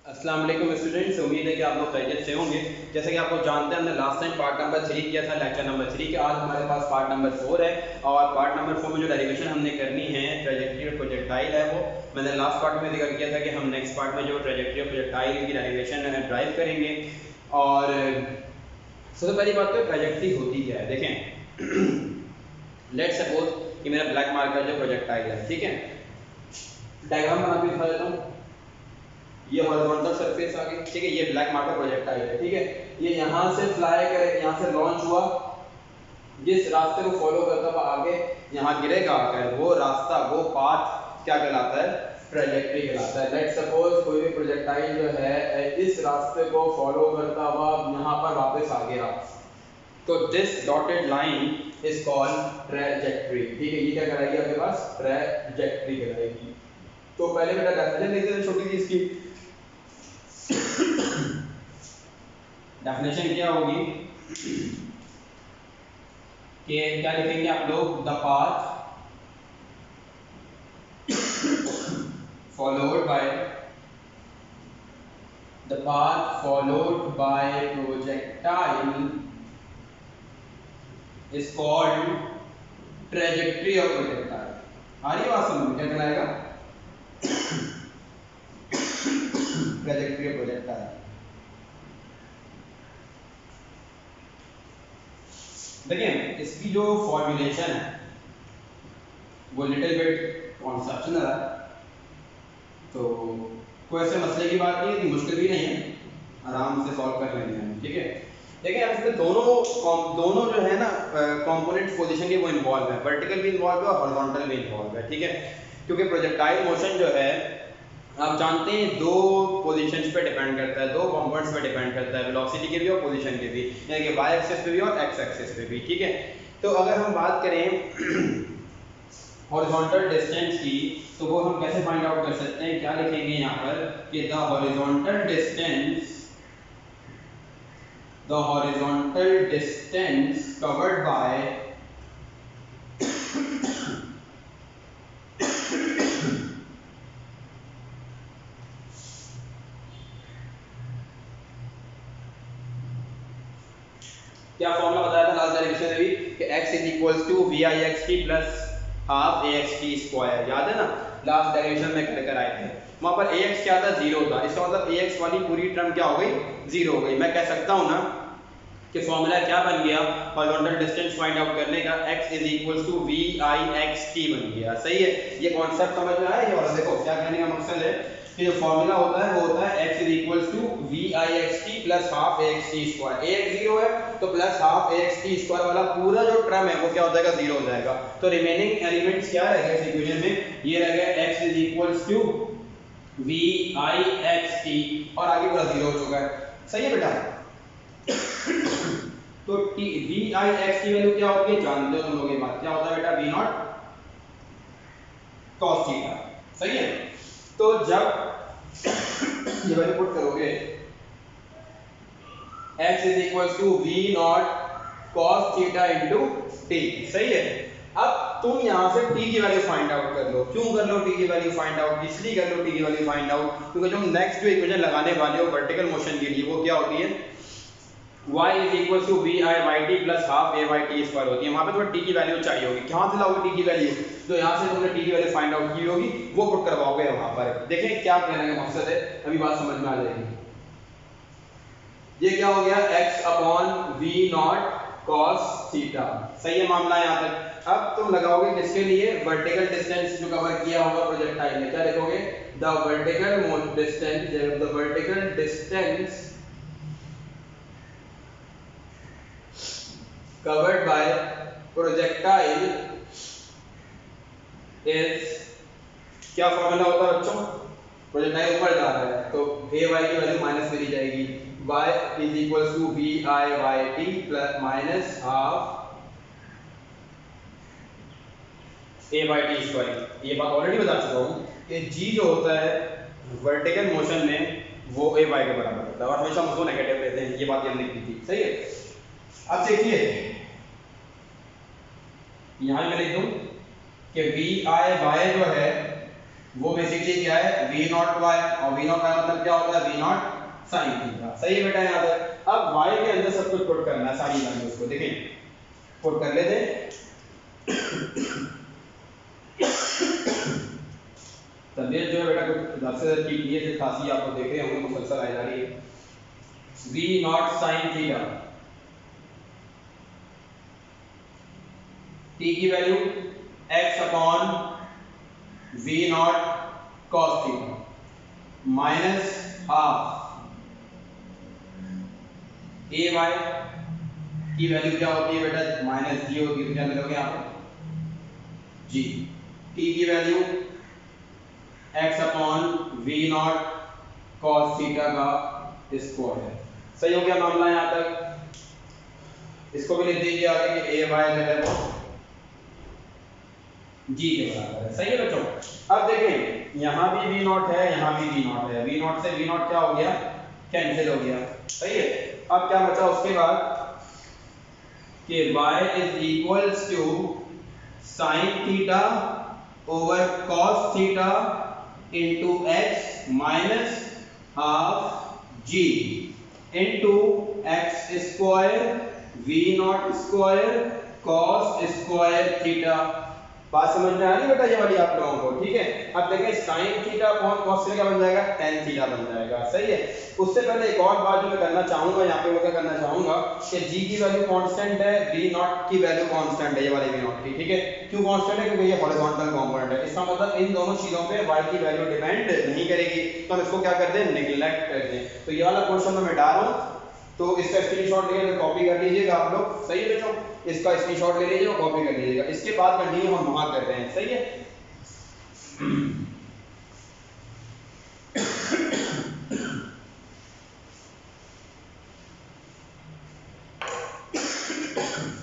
अस्सलाम वालेकुम स्टूडेंट्स, उम्मीद है कि आप लोग खैरियत से होंगे। जैसे कि आप लोग जानते हैं, हमने लास्ट टाइम पार्ट नंबर 3 किया था, लेक्चर नंबर 3 के। आज हमारे पास पार्ट नंबर 4 है और पार्ट नंबर 4 में जो डेरिवेशन हमने करनी है ट्रेजेक्टरी और प्रोजेक्टाइल है, वो मैंने लास्ट पार्ट में जिक्र किया था कि हम नेक्स्ट पार्ट में जो ट्रेजेक्टरी और प्रोजेक्टाइल की डेरिवेशन ड्राइव करेंगे। और सबसे पहली बात तो ट्रेजेक्टरी होती क्या है, देखें। लेट्स सपोज कि मेरा ब्लैक मार्कर जो प्रोजेक्टाइल है, ठीक है। डायग्राम बना के दिखा देता हूँ। ये हॉरिजॉन्टल सरफेस आ गई, ठीक है। ये ब्लैक मार्कर प्रोजेक्टाइल है, ठीक है। ये यहाँ से फ्लाई करे, यहाँ से लॉन्च हुआ, जिस रास्ते को फॉलो करता हुआ आगे यहाँ गिरेगा आकर, वो रास्ता, वो पाथ क्या कहलाता है? ट्रेजेक्टरी कहलाता है। लेट्स सपोज कोई भी प्रोजेक्टाइल जो है इस रास्ते को फॉलो करता हुआ यहाँ पर वापस आ गया, तो this dotted line is called trajectory, ठीक है। ये क्या कराएगी आपके पास? ट्रेजेक्टरी कराएगी। तो पहले बेटा डेफिनेशन लिखते थे छोटी सी इसकी। डेफिनेशन क्या होगी कि क्या लिखेंगे आप लोग? The path followed by projectile is called trajectory of projectile। आ रही है बात समझ में? क्या कहलाएगा? Trajectory of projectile. देखिए, इसकी जो फॉर्मुलेशन है वो लिटिल बिट कॉन्सेप्शनल है, तो कोई ऐसे मसले की बात नहीं है, मुश्किल भी नहीं है, आराम से सॉल्व कर लेंगे हम, ठीक है। देखिए, अब इसमें दोनों जो है ना कंपोनेंट्स पोजीशन के वो इन्वॉल्व है, वर्टिकल भी इन्वॉल्व है और हॉरिजॉन्टल भी इन्वॉल्व है, ठीक है। क्योंकि प्रोजेक्टाइल मोशन जो है आप जानते हैं दो पोजीशंस पे डिपेंड करता है, दो कंपोनेंट्स पे डिपेंड करता है, वेलोसिटी के भी और पोजीशन के भी, यानी कि वाई एक्सिस पे भी और एक्स एक्सिस पे भी, ठीक है। तो अगर हम बात करें हॉरिजॉन्टल डिस्टेंस की, तो वो हम कैसे फाइंड आउट कर सकते हैं? क्या लिखेंगे यहाँ पर कि the horizontal distance covered by क्या फॉर्मूला बताया था लास्ट डायरेक्शन में भी कि x is equals to v i x t plus half a x t square, याद है ना? लास्ट डायरेक्शन में कर आए थे, वहां पर ए एक्स क्या था? 0 था। इसका मतलब ए एक्स वाली पूरी टर्म क्या हो गई? 0 हो गई। मैं कह सकता हूं ना कि फॉर्मूला क्या बन गया हॉरिजॉन्टल डिस्टेंस फाइंड आउट करने का? x is equals to v i x t बन गया। सही है, ये कॉन्सेप्ट समझ में आया? ये वाला देखो क्या कहने का मकसद है कि जो फॉर्मूला होता है वो होता है x is equals to v i x t plus half a x t square. A x 0 है तो plus half a x t square वाला पूरा जो टर्म है वो क्या हो जाएगा? 0 हो जाएगा। तो रिमेनिंग एलिमेंट्स क्या रहेगा इस इक्वेशन में? ये रहेगा x is equals to v i x t और आगे पूरा 0 हो चुका है। सही है बेटा? तो टी वी आई एक्स की वैल्यू क्या होगी? जानते हो तुम लोग ये बात, क्या होता है बेटा? V naught cos theta. सही है, तो जब ये वैल्यू पुट करोगे x is equals to v naught cos theta into t. सही है, अब तुम यहां से t की वैल्यू फाइंड आउट कर लो। क्यों कर लो t की वैल्यू फाइंड आउट? इसलिए कर लो t की वैल्यू फाइंड आउट क्योंकि जो नेक्स्ट जो इक्वेशन लगाने वाले हो वर्टिकल मोशन के लिए वो क्या होती है? y is equals to vi yt plus half a yt square होती है। वहां पे तुम्हें t की वैल्यू चाहिए होगी। कहां से लाओगे t की वैल्यू? तो यहां से तुमने t की वैल्यू फाइंड आउट की होगी, वो पुट करवाओगे वहां पर। देखें क्या कहने का मकसद है, अभी बात समझ में आ जाएगी। ये क्या हो गया? x upon v not cos theta. सही है मामला यहां तक? अब तुम लगाओगे किसके लिए? वर्टिकल डिस्टेंस जो कवर किया होगा प्रोजेक्टाइल में। क्या लिखोगे? The vertical distance covered by projectile is, क्या फॉर्मूला होता है बच्चों? प्रोजेक्टाइल ऊपर जा रहा है तो a y की वैल्यू माइनस करी जाएगी, y is equals to v i y t plus minus half a y t square. ये बात ऑलरेडी बता चुका हूं कि g जो होता है वर्टिकल मोशन में वो a y के बराबर होता है और हमेशा हम उसको नेगेटिव लेते हैं। ये बात हमने की थी। सही है, अब देखिए यहां मैं लिख दूं कि वी आई वाई जो है वो बेसिकली क्या है v नॉट y, और v नॉट y मतलब क्या होता है v नॉट sin थीटा। सही है बेटा यहाँ तक। अब y के अंदर सब कुछ पुट करना है, सारी वैल्यूज को देखें पुट कर लेते हैं। तबीयत जो है बेटा कुछ ज़्यादा से ठीक नहीं है, जो खांसी आपको देख रहे होंगे मुसलसल आ जा रही है। v not sin theta, t की value x upon v not cos theta minus half a y की वैल्यू क्या होती है बेटा माइनस जी होगी, तो क्या मिलोगे यहाँ पर जी। t की value x upon v not cos theta का स्क्वायर है। सही हो गया मामला यहाँ तक। इसको भी लिख दीजिए आगे कि a y जो है वो g के बराबर है। सही है बच्चों। अब देखें यहाँ भी v नॉट है, यहाँ भी v नॉट है, v नॉट से v नॉट क्या हो गया कैंसिल हो गया। सही है। अब क्या बचा उसके बाद कि y is equals to sin theta over cos theta into x minus half g into x square v naught square cos square theta. बात समझ में आ रही है बेटा ये वाली आप लोगों को, ठीक है। अब देखें sin theta upon cos theta क्या बन जाएगा tan थीटा बन जाएगा। सही है। उससे पहले एक और बात जो मैं करना चाहूंगा यहाँ पे वो क्या करना चाहूंगा कि g की वैल्यू कांस्टेंट है, v नॉट की वैल्यू कांस्टेंट है, ये वाली v नॉट की, ठीक है। क्यों कांस्टेंट है क्योंकि ये हॉरिजॉन्टल कंपोनेंट है। इसका मतलब इन दोनों चीजों पे y की वैल्यू डिपेंड नहीं करेगी, तो हम इसको क्या कर दें नेग्लेक्ट कर दें। तो ये वाला क्वेश्चन मैं मिटा रहा हूं, तो इसका स्क्रीनशॉट लेकर कॉपी कर लीजिएगा आप लोग। सही है बच्चों। इसका स्क्रीनशॉट ले लीजिए और कॉपी कर लीजिएगा। इसके बाद कंटिन्यू हम वहां कर रहे हैं। सही है।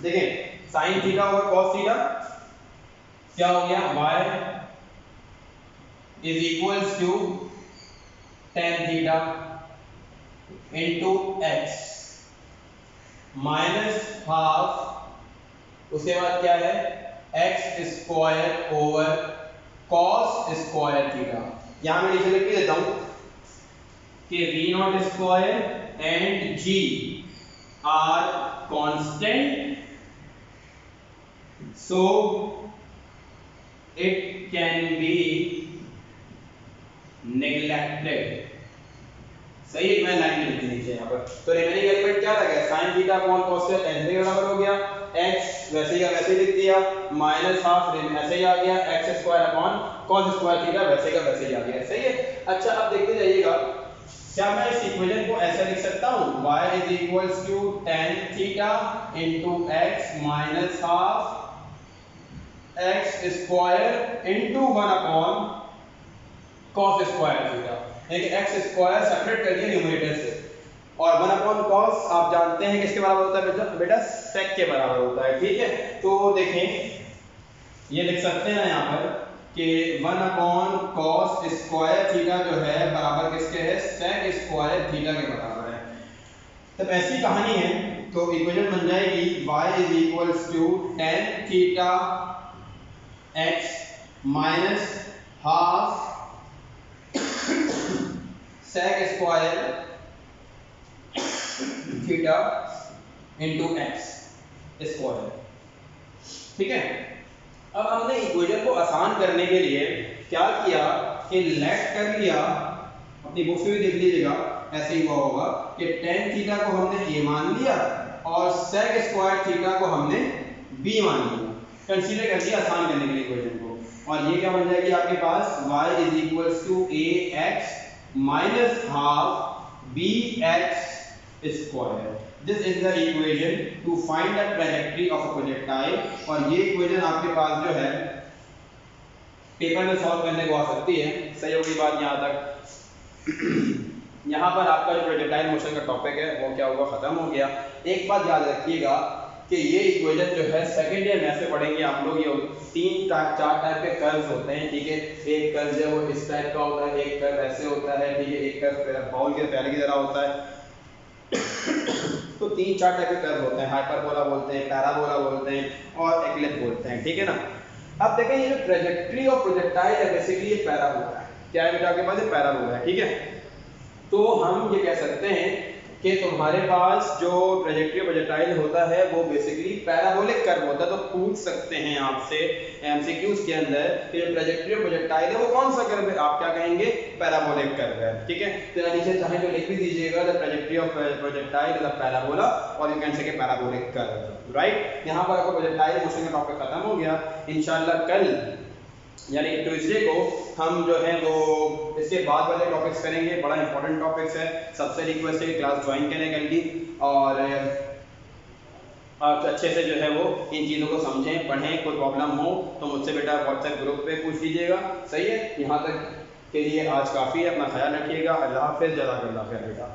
देखें sin theta over cos theta क्या हो गया y is equals to tan theta into x minus half, उसके बाद क्या है x square over cos square theta. यहां मैं नीचे लिख देता हूं कि v naught square and g are constant, so it can be neglected। सही है। मैं लाइन लिख दी नीचे यहाँ पर। तो रिमेनिंग एलिमेंट क्या रह गया sin theta upon cos theta tan के बराबर हो गया, x वैसे ही का वैसे लिख दिया माइनस हाफ ऐसे ही आ गया, x square upon cos square theta वैसे का वैसे ही आ गया। सही है। अच्छा अब देखते जाइएगा, क्या मैं इस इक्वेशन को ऐसे लिख सकता हूँ y is equals to tan theta into x minus half x square into 1 upon cos square theta. यानी x स्क्वायर सेपरेट कर दिया न्यूमरेटर से, और 1 अपॉन cos आप जानते हैं किसके बराबर होता है बेटा sec के बराबर होता है, ठीक है। तो देखें ये लिख सकते हैं यहाँ पर कि 1 अपॉन cos स्क्वायर थीटा जो है बराबर किसके है sec स्क्वायर थीटा के बराबर है। तब ऐसी कहानी है तो इक्वेशन बन जाएगी y is equals to tan theta x minus half sec square theta into x square. ठीक है। अब हमने इक्वेशन को आसान करने के लिए क्या किया कि लेट कर लिया, अपनी बुक्स में भी देख लीजिएगा ऐसे ही हुआ होगा कि tan थीटा को हमने a मान लिया और sec स्क्वायर थीटा को हमने b मान लिया, कंसीडर कर दिया आसान करने के लिए इक्वेशन को। और ये क्या बन जाएगी आपके पास y is equals to ax minus half bx square. This is the equation to find the trajectory of a projectile. और ये इक्वेशन आपके पास जो है पेपर में सॉल्व करने को आ सकती है। सही होगी बात यहाँ तक। यहाँ पर आपका जो प्रोजेक्टाइल मोशन का टॉपिक है वो क्या हुआ खत्म हो गया। एक बात याद रखिएगा कि ये इक्वेशन जो है सेकंड ईयर में ऐसे पढ़ेंगे आप लोग, ये चार टाइप के कर्व्स होते हैं, ठीक है। एक कर्व जो है वो इस टाइप का होता है, एक कर्व ऐसे होता है, ठीक है, एक कर्व बाउल के पहले की तरह होता है। तो 3-4 टाइप के कर्व होते हैं, हाइपरबोला बोलते हैं, पैराबोला बोलते हैं और एक्लिप्स बोलते हैं, ठीक है ना। अब देखें ये जो ट्रेजेक्ट्री ऑफ प्रोजेक्टाइल है बेसिकली ये पैराबोला है। क्या है बेटा आपके पास? ये पैराबोला है, ठीक है। तो हम ये कह सकते हैं कि तुम्हारे पास जो ट्रेजेक्ट्री ऑफ प्रोजेक्टाइल होता है वो बेसिकली पैराबोलिक कर्व होता है। तो पूछ सकते हैं आपसे एमसीक्यूज के अंदर कि जो ट्रेजेक्ट्री ऑफ प्रोजेक्टाइल है वो कौन सा कर्व है? आप क्या कहेंगे? पैराबोलिक कर्व है, ठीक है। तो नीचे चाहे तो लिख भी दीजिएगा the trajectory of projectile is a parabola और यू कैन से के पैराबोलिक कर्व, राइट। यहाँ पर आपका प्रोजेक्टाइल मोशन का टॉपिक खत्म हो गया। इंशाल्लाह कल यानी ट्यूसडे को हम जो है वो इसके बाद वाले टॉपिक्स करेंगे। बड़ा इंपॉर्टेंट टॉपिक्स है। सबसे रिक्वेस्ट है कि क्लास ज्वाइन करें जल्दी और आप अच्छे से जो है वो इन चीज़ों को समझें, पढ़ें। कोई प्रॉब्लम हो तो मुझसे बेटा व्हाट्सएप ग्रुप पे पूछ लीजिएगा, सही है। यहाँ तक के लिए आज काफ़ी है। अपना ख्याल रखिएगा। अल्लाह हाफ़िज़, जज़ाकल्लाह खैर बेटा।